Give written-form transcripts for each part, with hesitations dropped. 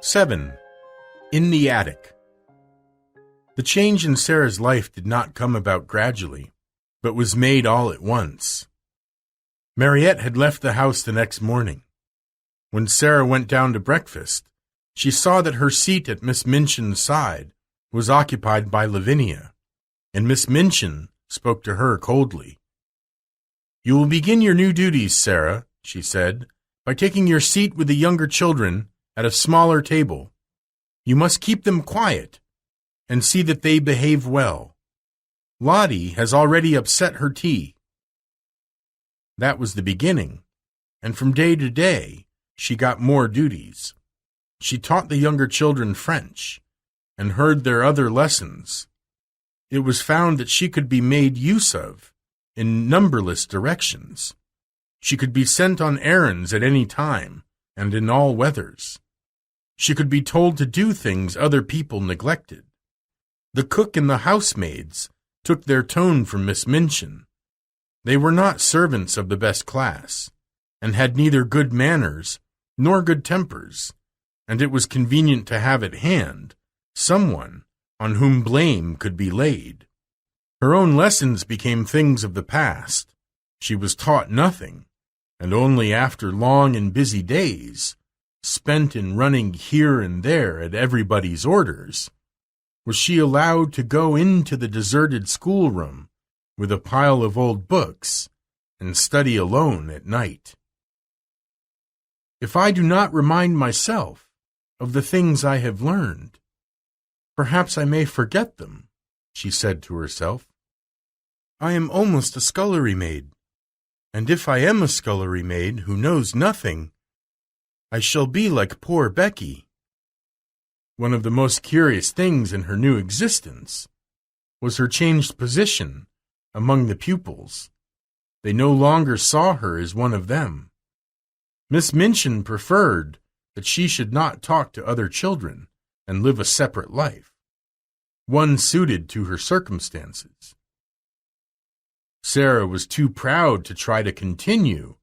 7. In the Attic. The change in Sarah's life did not come about gradually, but was made all at once. Mariette had left the house the next morning. When Sarah went down to breakfast, she saw that her seat at Miss Minchin's side was occupied by Lavinia, and Miss Minchin spoke to her coldly. "You will begin your new duties, Sarah," she said, "by taking your seat with the younger children at a smaller table. You must keep them quiet and see that they behave well. Lottie has already upset her tea." That was the beginning, and from day to day she got more duties. She taught the younger children French and heard their other lessons. It was found that she could be made use of in numberless directions. She could be sent on errands at any time and in all weathers. She could be told to do things other people neglected. The cook and the housemaids took their tone from Miss Minchin. They were not servants of the best class, and had neither good manners nor good tempers, and it was convenient to have at hand someone on whom blame could be laid. Her own lessons became things of the past. She was taught nothing, and only after long and busy days, spent in running here and there at everybody's orders, was she allowed to go into the deserted schoolroom with a pile of old books and study alone at night. "If I do not remind myself of the things I have learned, perhaps I may forget them," she said to herself. "I am almost a scullery maid, and if I am a scullery maid who knows nothing, I shall be like poor Becky." One of the most curious things in her new existence was her changed position among the pupils. They no longer saw her as one of them. Miss Minchin preferred that she should not talk to other children and live a separate life, one suited to her circumstances. Sarah was too proud to try to continue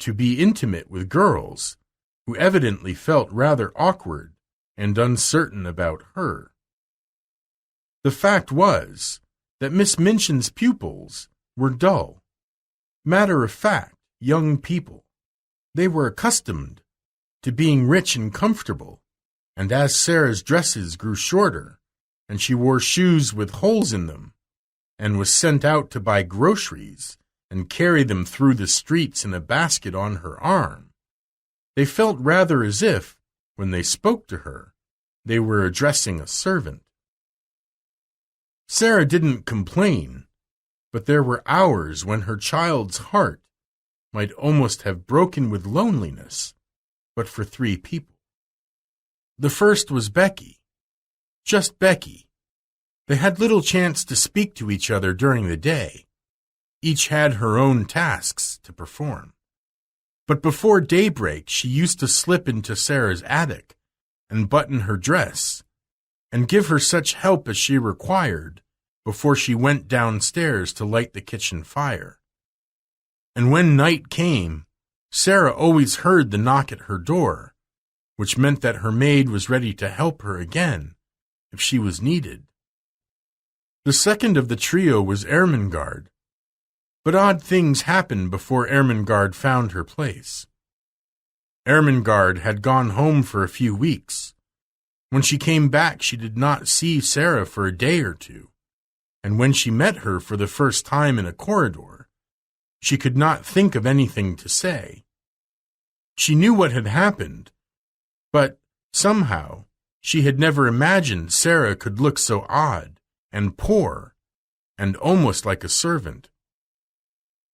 to be intimate with girls who evidently felt rather awkward and uncertain about her. The fact was that Miss Minchin's pupils were dull, matter-of-fact young people. They were accustomed to being rich and comfortable, and as Sarah's dresses grew shorter, and she wore shoes with holes in them, and was sent out to buy groceries and carry them through the streets in a basket on her arm, they felt rather as if, when they spoke to her, they were addressing a servant. Sarah didn't complain, but there were hours when her child's heart might almost have broken with loneliness, but for 3 people. The first was Becky. Just Becky. They had little chance to speak to each other during the day. Each had her own tasks to perform. But before daybreak she used to slip into Sarah's attic and button her dress, and give her such help as she required before she went downstairs to light the kitchen fire. And when night came, Sarah always heard the knock at her door, which meant that her maid was ready to help her again if she was needed. The second of the trio was Ermengarde, but odd things happened before Ermengarde found her place. Ermengarde had gone home for a few weeks. When she came back, she did not see Sarah for a day or two, and when she met her for the first time in a corridor, she could not think of anything to say. She knew what had happened, but somehow she had never imagined Sarah could look so odd and poor and almost like a servant.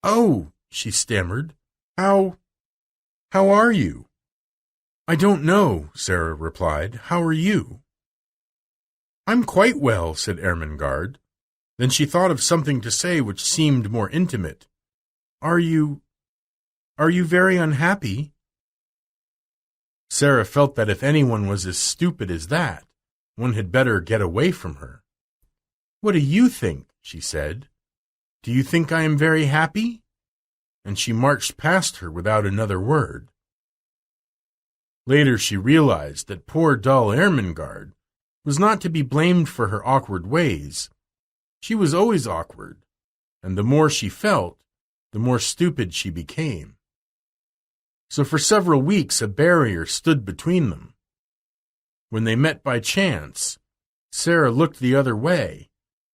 "Oh," she stammered, How are you?" "I don't know," Sarah replied. "How are you?" "I'm quite well," said Ermengarde. Then she thought of something to say which seemed more intimate. Are you very unhappy?" Sarah felt that if anyone was as stupid as that, one had better get away from her. "What do you think?" she said. "Do you think I am very happy?" And she marched past her without another word. Later she realized that poor dull Ermengarde was not to be blamed for her awkward ways. She was always awkward, and the more she felt, the more stupid she became. So for several weeks a barrier stood between them. When they met by chance, Sarah looked the other way,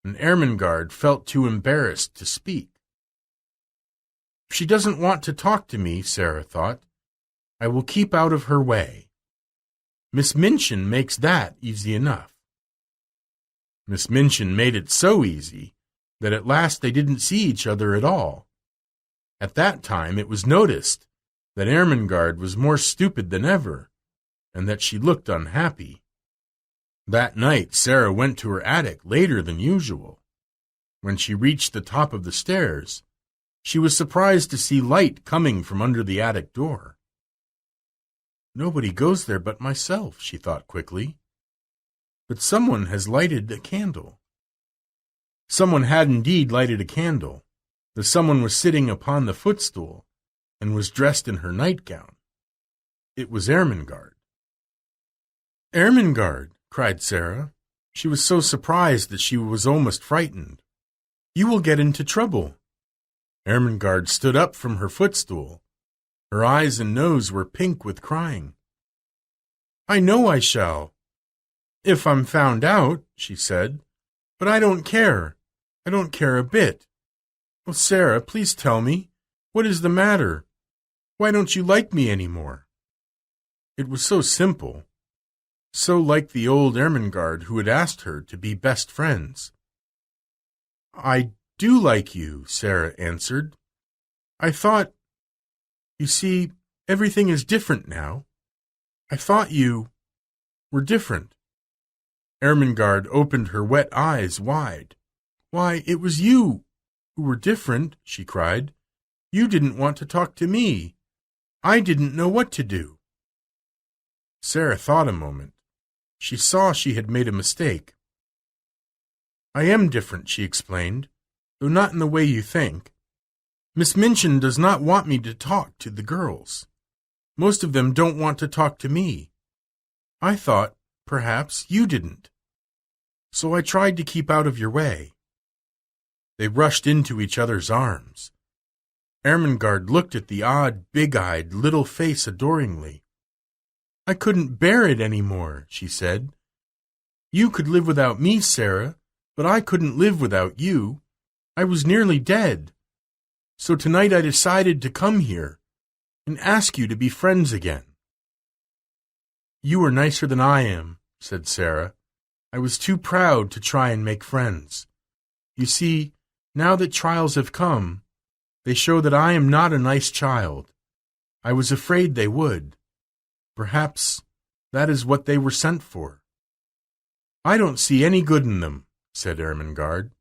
and Ermengarde felt too embarrassed to speak. If she doesn't want to talk to me, Sarah thought, I will keep out of her way. Miss Minchin makes that easy enough. Miss Minchin made it so easy that at last they didn't see each other at all. At that time it was noticed that Ermengarde was more stupid than ever, and that she looked unhappy. That night Sarah went to her attic later than usual. When she reached the top of the stairs, she was surprised to see light coming from under the attic door. Nobody goes there but myself, she thought quickly. But someone has lighted a candle. Someone had indeed lighted a candle. The someone was sitting upon the footstool and was dressed in her nightgown. It was Ermengarde. Ermengarde, cried Sarah. She was so surprised that she was almost frightened. You will get into trouble. Ermengarde stood up from her footstool. Her eyes and nose were pink with crying. I know I shall. If I'm found out, she said. But I don't care. I don't care a bit. Oh, Sarah, please tell me. What is the matter? Why don't you like me any more? It was so simple. So like the old Ermengarde who had asked her to be best friends. I do like you, Sarah answered. I thought, you see, everything is different now. I thought you were different. Ermengarde opened her wet eyes wide. Why, it was you who were different, she cried. You didn't want to talk to me. I didn't know what to do. Sarah thought a moment. She saw she had made a mistake. I am different, she explained, though not in the way you think. Miss Minchin does not want me to talk to the girls. Most of them don't want to talk to me. I thought, perhaps, you didn't. So I tried to keep out of your way. They rushed into each other's arms. Ermengarde looked at the odd, big-eyed little face adoringly. I couldn't bear it any more, she said. You could live without me, Sarah, but I couldn't live without you. I was nearly dead. So tonight I decided to come here and ask you to be friends again. You are nicer than I am, said Sarah. I was too proud to try and make friends. You see, now that trials have come, they show that I am not a nice child. I was afraid they would. Perhaps that is what they were sent for. I don't see any good in them, said Ermengarde.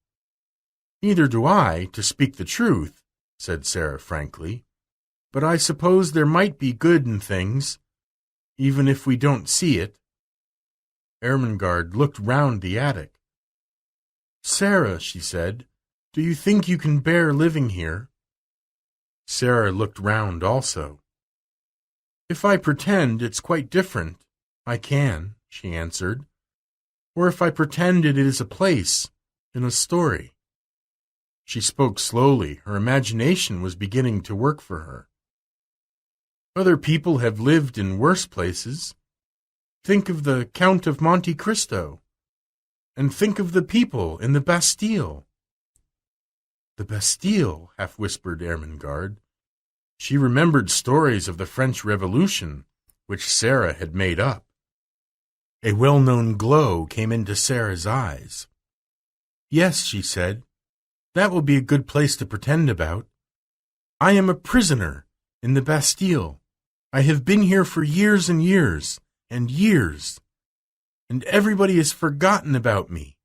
Neither do I, to speak the truth, said Sarah frankly. But I suppose there might be good in things, even if we don't see it. Ermengarde looked round the attic. Sarah, she said, do you think you can bear living here? Sarah looked round also. If I pretend it's quite different, I can, she answered. Or if I pretend it is a place in a story. She spoke slowly. Her imagination was beginning to work for her. Other people have lived in worse places. Think of the Count of Monte Cristo, and think of the people in the Bastille. The Bastille, half-whispered Ermengarde. She remembered stories of the French Revolution, which Sarah had made up. A well-known glow came into Sarah's eyes. Yes, she said, that will be a good place to pretend about. I am a prisoner in the Bastille. I have been here for years and years and years, and everybody has forgotten about me.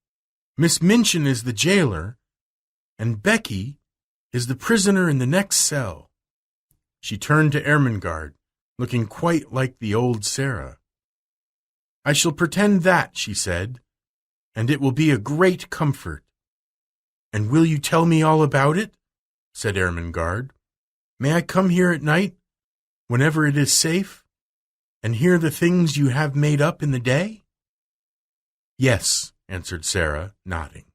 Miss Minchin is the jailer, and Becky is the prisoner in the next cell. She turned to Ermengarde, looking quite like the old Sarah. I shall pretend that, she said, and it will be a great comfort. And will you tell me all about it? Said Ermengarde. May I come here at night, whenever it is safe? And hear the things you have made up in the day?" "Yes," answered Sarah, nodding.